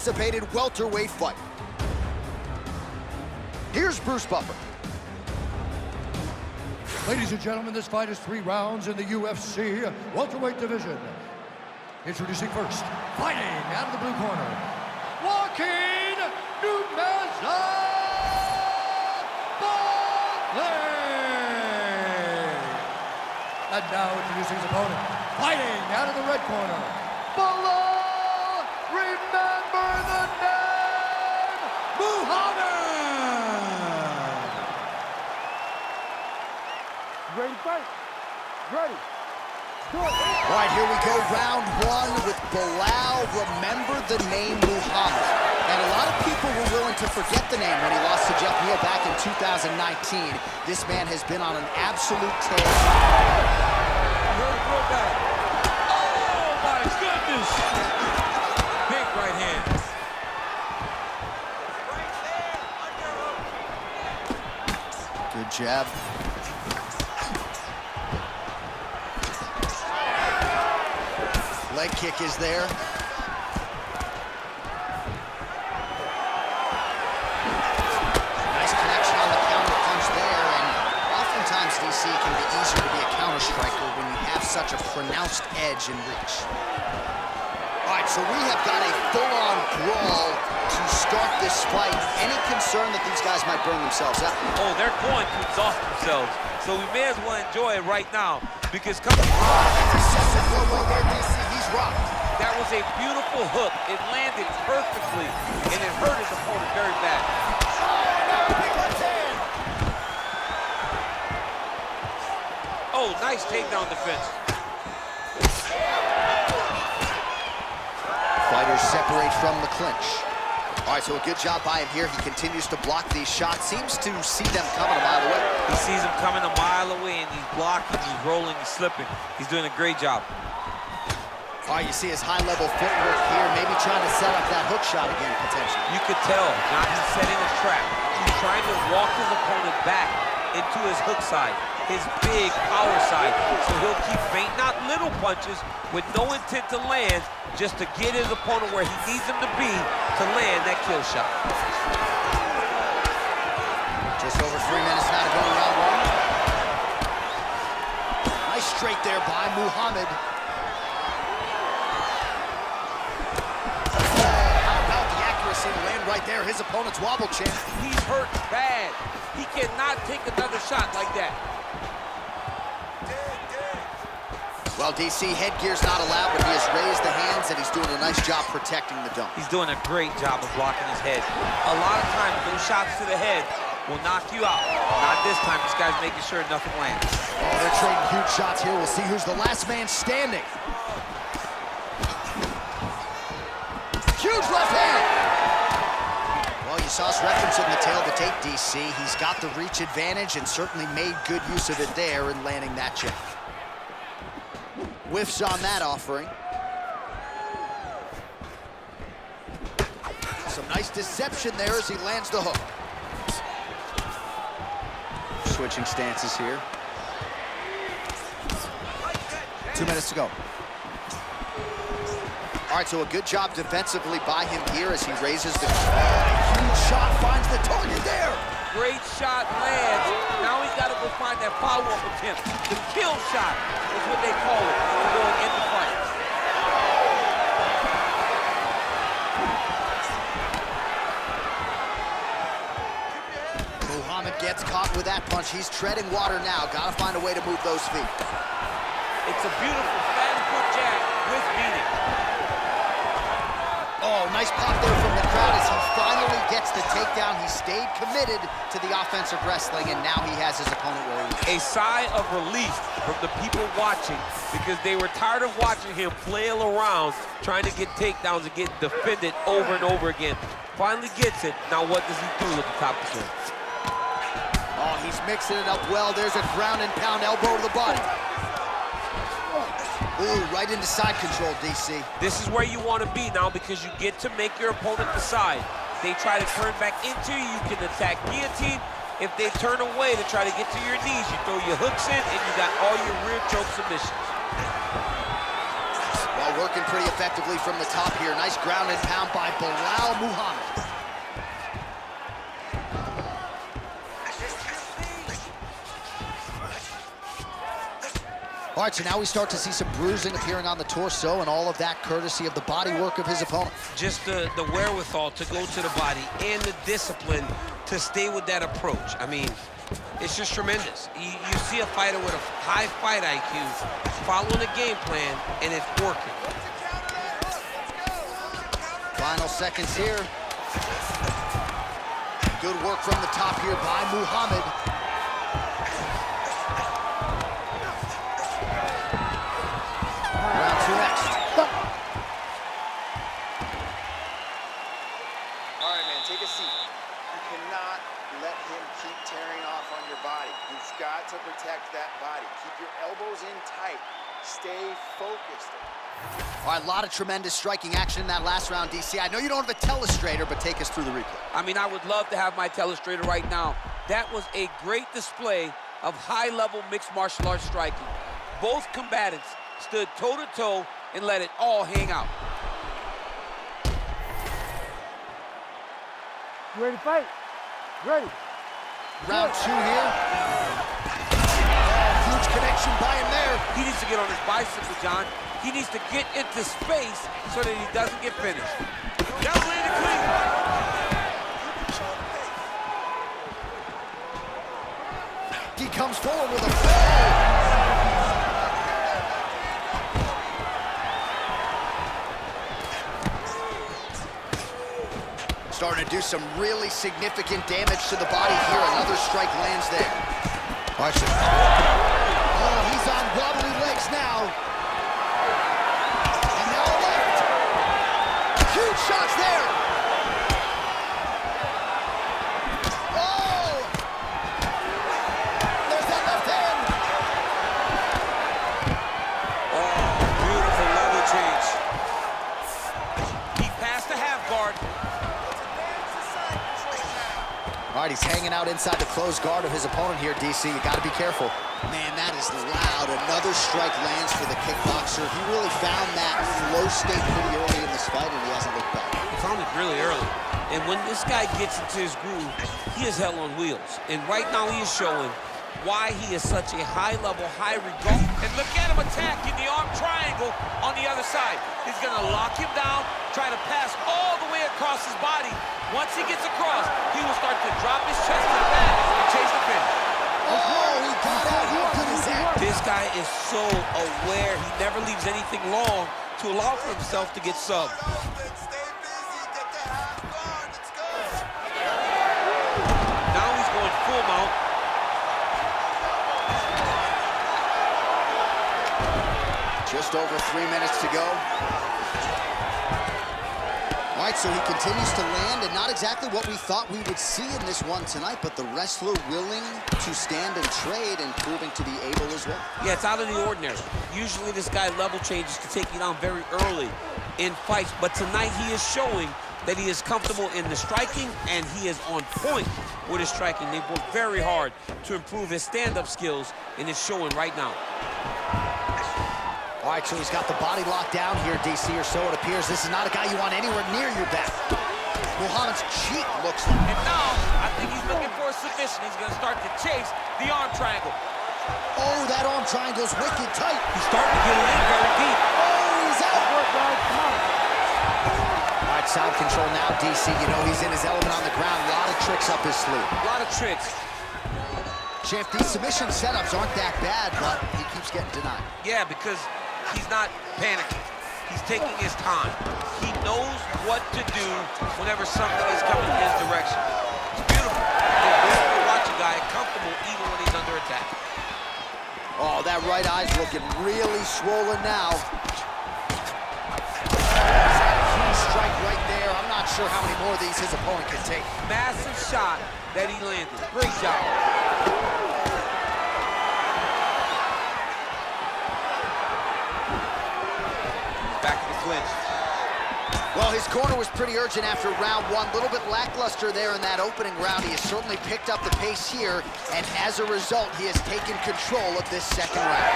Anticipated welterweight fight. Here's Bruce Buffer. Ladies and gentlemen, this fight is 3 rounds in the UFC welterweight division. Introducing first, fighting out of the blue corner, Joaquin Buckley. And now introducing his opponent, fighting out of the red corner, Belal, remember the name, Muhammed. Ready to fight? Ready. All right, here we go, round 1 with Belal, remember the name Muhammed. And a lot of people were willing to forget the name when he lost to Jeff Neal back in 2019. This man has been on an absolute tear. Oh my goodness! Big right hand. Good jab. Leg kick is there. Nice connection on the counter punch there, and oftentimes DC can be easier to be a counter striker when you have such a pronounced edge and reach. All right, so we have got a full-on brawl to start this fight. Any concern that these guys might burn themselves out? Oh, they're going to exhaust themselves, so we may as well enjoy it right now because coming. Rocked. That was a beautiful hook. It landed perfectly, and it hurt his opponent very bad. Oh, nice takedown defense. Fighters separate from the clinch. All right, so a good job by him here. He continues to block these shots. Seems to see them coming a mile away. He sees them coming a mile away, and he's blocking, he's rolling, he's slipping. He's doing a great job. All right, you see his high-level footwork here, maybe trying to set up that hook shot again, potentially. You could tell, not just setting a trap. He's trying to walk his opponent back into his hook side, his big power side. So he'll keep feint, not little punches, with no intent to land, just to get his opponent where he needs him to be to land that kill shot. Just over 3 minutes now to go in round 1. Nice straight there by Muhammed. To land right there, his opponent's wobble chin. He's hurt bad. He cannot take another shot like that. Well, DC, headgear's not allowed, but he has raised the hands, and he's doing a nice job protecting the dome. He's doing a great job of blocking his head. A lot of times, those shots to the head will knock you out. Not this time. This guy's making sure nothing lands. Oh, they're trading huge shots here. We'll see who's the last man standing. Huge left hand. Well, you saw us referencing the tail of the tape, DC. He's got the reach advantage and certainly made good use of it there in landing that jab. Whiffs on that offering. Some nice deception there as he lands the hook. Switching stances here. 2 minutes to go. All right, so a good job defensively by him here as he raises the huge shot, finds the target there. Great shot lands. Now he's got to go find that follow-up attempt. The kill shot is what they call it to go and end the fight. Muhammed gets caught with that punch. He's treading water now. Got to find a way to move those feet. It's a beautiful fast foot jab with meaning. Oh, nice pop there from the crowd as he finally gets the takedown. He stayed committed to the offensive wrestling, and now he has his opponent where he is. A sigh of relief from the people watching because they were tired of watching him flail around trying to get takedowns and get defended over and over again. Finally gets it. Now what does he do at the top of the ring? Oh, he's mixing it up well. There's a ground and pound elbow to the body. Ooh, right into side control, DC. This is where you want to be now because you get to make your opponent decide. They try to turn back into you, you can attack guillotine. If they turn away to try to get to your knees, you throw your hooks in and you got all your rear choke submissions. Well, Working pretty effectively from the top here. Nice ground and pound by Belal Muhammed. All right, so now we start to see some bruising appearing on the torso, and all of that courtesy of the body work of his opponent. Just the wherewithal to go to the body and the discipline to stay with that approach. I mean, it's just tremendous. You see a fighter with a high fight IQ following a game plan, and it's working. Final seconds here. Good work from the top here by Muhammad. Round two next. All right, man, take a seat. You cannot let him keep tearing off on your body. He's got to protect that body. Keep your elbows in tight. Stay focused. All right, a lot of tremendous striking action in that last round, DC. I know you don't have a telestrator, but take us through the replay. I mean, I would love to have my telestrator right now. That was a great display of high-level mixed martial arts striking. Both combatants stood toe-to-toe and let it all hang out. You ready to fight? Ready. Round two here. Oh, huge connection by him there. He needs to get on his bicycle, John. He needs to get into space so that he doesn't get finished. That was really clean. He comes forward with a fall. Starting to do some really significant damage to the body here. Another strike lands there. Oh, he's on wobbly legs now. And now left. Huge shots there. Oh! There's that left hand. Oh, beautiful level change. He passed the half guard. All right, he's hanging out inside the closed guard of his opponent here, DC. You got to be careful. Man, that is loud. Another strike lands for the kickboxer. He really found that flow state pretty early in this fight, and he hasn't looked back. He found it really early. And when this guy gets into his groove, he is hell on wheels. And right now he is showing why he is such a high-level, high-regard. And look at him attacking the arm triangle on the other side. He's going to lock him down, try to pass all the way across his body. Once he gets across, he will start to drop his chest to the back and chase the finish. Oh, he got out. How good is that? This guy is so aware. He never leaves anything long to allow for himself to get subbed. Now he's going full mount. Just over 3 minutes to go. All right, so he continues to land, and not exactly what we thought we would see in this one tonight, but the wrestler willing to stand and trade and proving to be able as well. Yeah, it's out of the ordinary. Usually this guy level changes to take you down very early in fights, but tonight he is showing that he is comfortable in the striking, and he is on point with his striking. They've worked very hard to improve his stand-up skills, and it's showing right now. All right, so he's got the body locked down here, DC, or so it appears. This is not a guy you want anywhere near your back. Muhammad's cheek looks like. And now, I think he's looking for a submission. He's going to start to chase the arm triangle. Oh, that arm triangle's wicked tight. He's starting to get it in very deep. Oh, he's out. Come on. All right, side control now, DC. You know he's in his element on the ground. A lot of tricks up his sleeve. A lot of tricks. Champ, these submission setups aren't that bad, but he keeps getting denied. Yeah, because he's not panicking. He's taking his time. He knows what to do whenever something is coming in his direction. It's beautiful. It's beautiful to watch a guy comfortable even when he's under attack. Oh, that right eye's looking really swollen now. Key strike right there. I'm not sure how many more of these his opponent can take. Massive shot that he landed. Great job. Back to the clinch. Well, his corner was pretty urgent after round one. A little bit lackluster there in that opening round. He has certainly picked up the pace here, and as a result, he has taken control of this second round.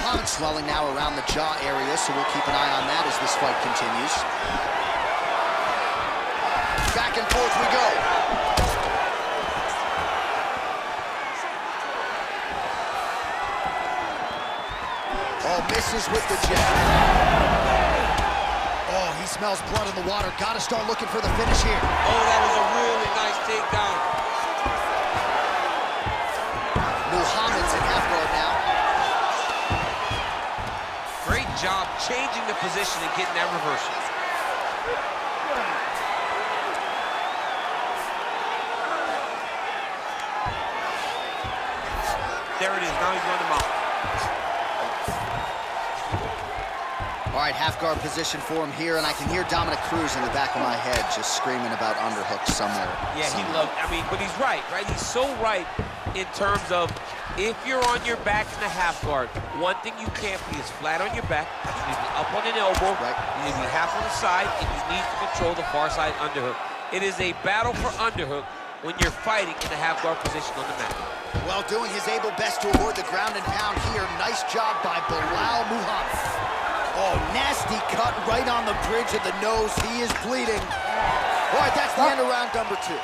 Muhammad swelling now around the jaw area, so we'll keep an eye on that as this fight continues. Back and forth we go. Oh, misses with the jab. Oh, he smells blood in the water. Gotta start looking for the finish here. Oh, that was a really nice takedown. Muhammad's in half guard now. Great job changing the position and getting that reversal. There it is, now he's running him out. All right, half guard position for him here, and I can hear Dominic Cruz in the back of my head just screaming about underhooks somewhere. Yeah, he loved, I mean, but he's right? He's so right in terms of if you're on your back in the half guard, one thing you can't be is flat on your back. You need to be up on an elbow. Right. You need to be half on the side, and you need to control the far side underhook. It is a battle for underhook when you're fighting in the half guard position on the mat. Well, doing his able best to avoid the ground and pound here. Nice job by Belal Muhammed. Oh, nasty cut right on the bridge of the nose. He is bleeding. All right, that's the end of round number 2.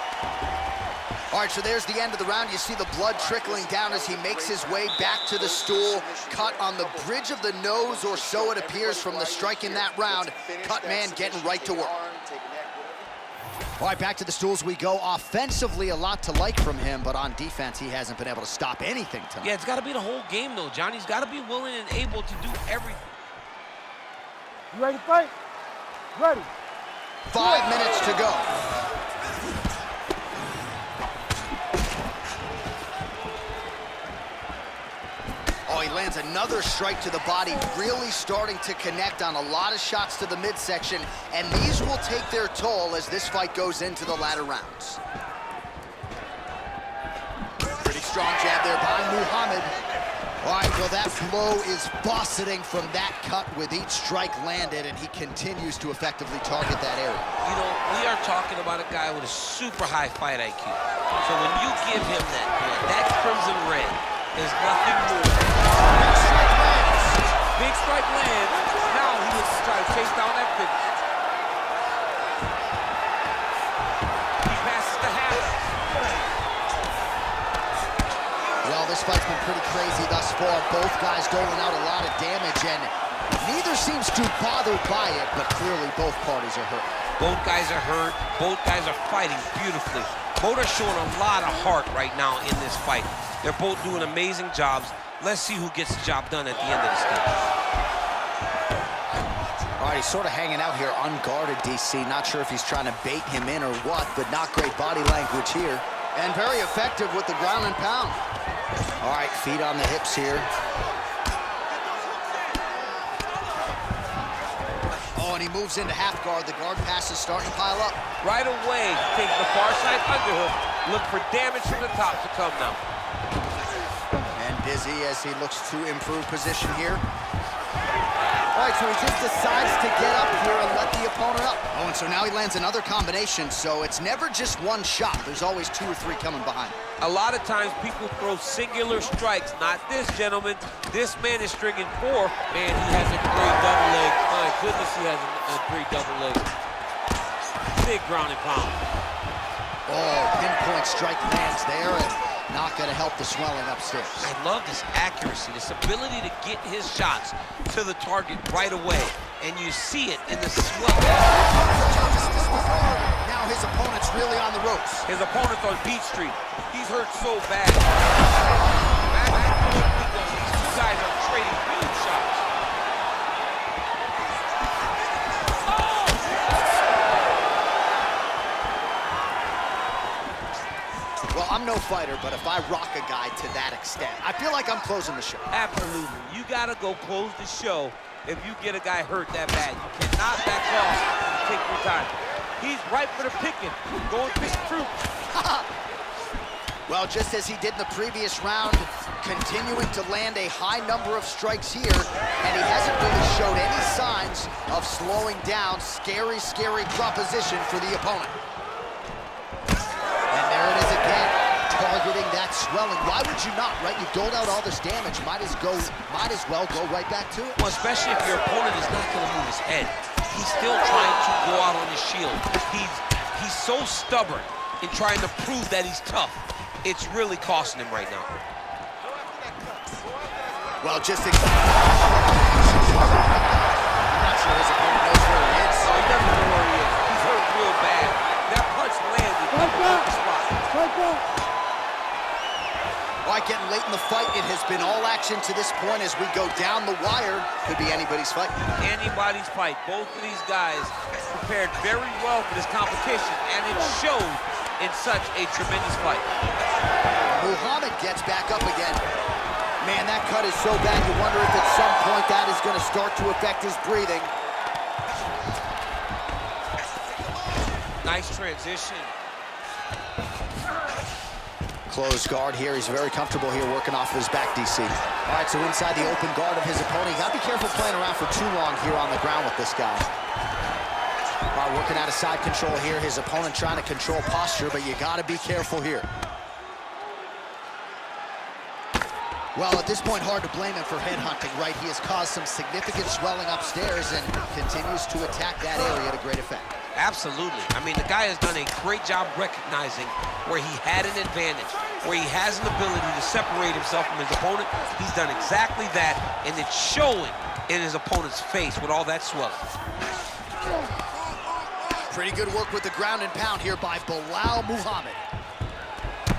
All right, so there's the end of the round. You see the blood trickling down as he makes his way back to the stool. Cut on the bridge of the nose, or so it appears from the strike in that round. Cut man getting right to work. All right, back to the stools we go. Offensively, a lot to like from him, but on defense, he hasn't been able to stop anything tonight. Yeah, it's got to be the whole game, though, John. He's got to be willing and able to do everything. You ready to fight? Ready. 5 minutes to go. Oh, he lands another strike to the body, really starting to connect on a lot of shots to the midsection, and these will take their toll as this fight goes into the latter rounds. Pretty strong jab there by Muhammad. All right, well, that blow is buffeting from that cut with each strike landed, and he continues to effectively target that area. You know, we are talking about a guy with a super high fight IQ. So when you give him that crimson red is nothing more. Big strike lands. Big strike lands. Now he was trying to chase down that finish. He passes the half. Well, this fight's been pretty crazy thus far. Both guys doling out a lot of damage, and neither seems too bothered by it, but clearly both parties are hurt. Both guys are hurt. Both guys are fighting beautifully. Both are showing a lot of heart right now in this fight. They're both doing amazing jobs. Let's see who gets the job done at the end of this game. All right, he's sort of hanging out here unguarded, DC. Not sure if he's trying to bait him in or what, but not great body language here. And very effective with the ground and pound. All right, feet on the hips here. Oh, and he moves into half guard. The guard passes starting to pile up. Right away, take the far side underhook. Look for damage from the top to come now. And dizzy as he looks to improve position here. All right, so he just decides to get up here and let the opponent up. Oh, and so now he lands another combination, so it's never just one shot. There's always 2 or 3 coming behind. A lot of times people throw singular strikes. Not this gentleman. This man is stringing 4. Man, he has a great double leg. My goodness, he has a great double leg. Big ground and pound. Oh, pinpoint strike lands there, and not going to help the swelling upstairs. I love this accuracy, this ability to get his shots to the target right away. And you see it in the swelling. Now his opponent's really on the ropes. His opponent's on Beat Street. He's hurt so bad. These 2 guys are trading huge shots. Well, I'm no fighter, but if I rock a guy to that extent, I feel like I'm closing the show. Absolutely. You got to go close the show if you get a guy hurt that bad. You cannot back off and take your time. He's ripe for the picking. Go and pick fruit. Well, just as he did in the previous round, continuing to land a high number of strikes here, and he hasn't really showed any signs of slowing down. Scary, scary proposition for the opponent. And there it is again. targeting that swelling. Why would you not, right? You doled out all this damage. Might as well go right back to it. Well, especially if your opponent is not going to move his head. He's still trying to go out on his shield. He's so stubborn in trying to prove that he's tough. It's really costing him right now. Well, just I'm not sure his opponent knows where he is. Oh, he doesn't know where he is. He's hurt real bad. That punch landed in the right spot. All right, getting late in the fight. It has been all action to this point as we go down the wire. Could be anybody's fight. Anybody's fight. Both of these guys prepared very well for this competition, and it showed in such a tremendous fight. Muhammad gets back up again. Man, that cut is so bad, you wonder if at some point that is going to start to affect his breathing. Nice transition. Closed guard here. He's very comfortable here working off of his back, DC. All right, so inside the open guard of his opponent. You got to be careful playing around for too long here on the ground with this guy. All right, working out of side control here. His opponent trying to control posture, but you got to be careful here. Well, at this point, hard to blame him for headhunting, right? He has caused some significant swelling upstairs and continues to attack that area to great effect. Absolutely. I mean, the guy has done a great job recognizing where he had an advantage, where he has an ability to separate himself from his opponent. He's done exactly that, and it's showing in his opponent's face with all that swelling. Pretty good work with the ground and pound here by Belal Muhammed.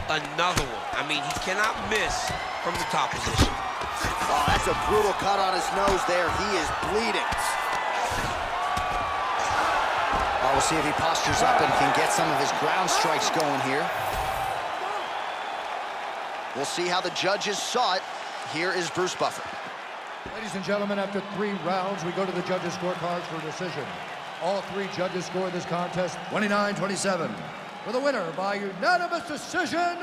Another one. I mean, he cannot miss from the top position. Oh, that's a brutal cut on his nose there. He is bleeding. Oh, we'll see if he postures up and can get some of his ground strikes going here. We'll see how the judges saw it. Here is Bruce Buffer. Ladies and gentlemen, after 3 rounds, we go to the judges' scorecards for a decision. All 3 judges scored this contest 29-27. For the winner by unanimous decision,